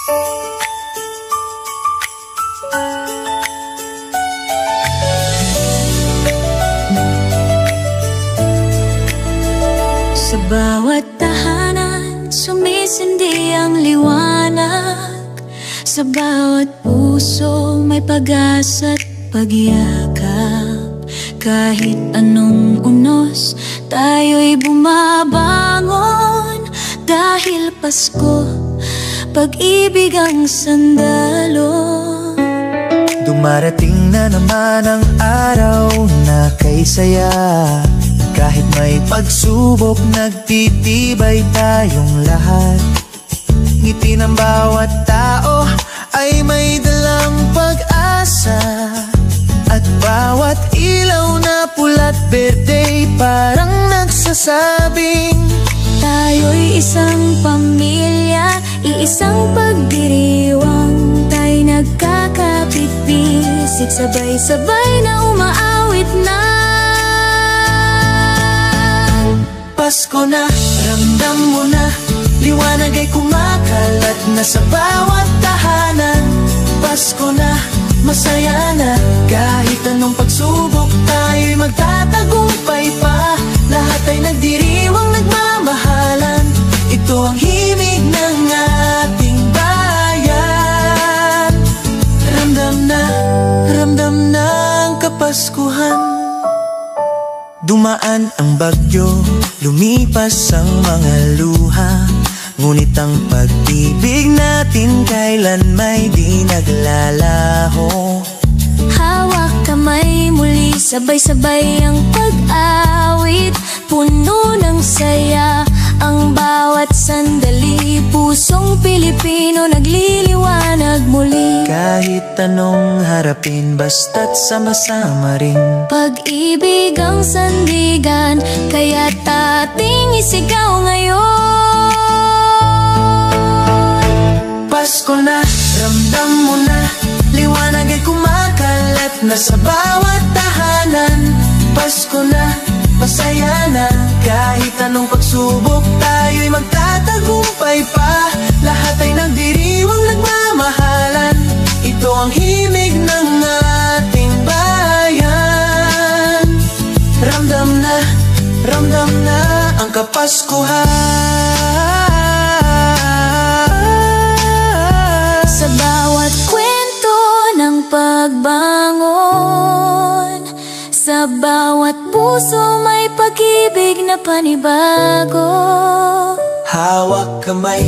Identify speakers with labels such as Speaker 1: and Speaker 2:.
Speaker 1: Sa bawat tahanan, sumisindi ang liwanag. Sa bawat puso, may pag-asa't pagyakap. Kahit anong unos, tayo'y bumabangon. Dahil Pasko, pag-ibig ang sandalo.
Speaker 2: Dumarating na naman ang araw na kay saya. Kahit may pagsubok, nagtitibay tayong lahat. Ngiti ng bawat tao ay may dalang pag-asa. At bawat ilaw na pula't berde parang nagsasabing
Speaker 1: tayo'y isang pamilya, iisang pagdiriwang. Tayo'y nagkakapit-bisig, sabay-sabay na umaawit na.
Speaker 2: Pasko na, ramdam mo na, liwanag ay kumakalat na sa bawat tahanan. Pasko na, masaya na, kahit anong pagsubok, tayo'y magtatagumpay pa. Lahat ay nagdiriwang, nagmamahalan, ito ang himig ng ating bayan. Ramdam na ang Kapaskuhan. Dumaan ang bagyo, lumipas ang mga luha, ngunit ang pag-ibig natin kailan may di naglalaho.
Speaker 1: Hawak kamay muli, sabay-sabay ang pag-awit. Puno ng saya ang bawat sandali. Pusong Pilipino nagliliwanag muli.
Speaker 2: Kahit anong harapin, basta't sama-sama rin.
Speaker 1: Pag-ibig ang sandigan, kaya't ating isigaw ngayon.
Speaker 2: Pasko na, ramdam mo na, liwanag ay kumakalat na sa bawat tahanan. Pasko na, masaya na, kahit anong pagsubok, tayo'y magtatagumpay pa. Lahat ay nagdiriwang, nagmamahalan, ito ang himig ng ating bayan. Ramdam na ang Kapaskuhan.
Speaker 1: Sa bawat kwento ng pagbangon, sa bawat puso may pag-ibig na panibago.
Speaker 2: Hawak kamay.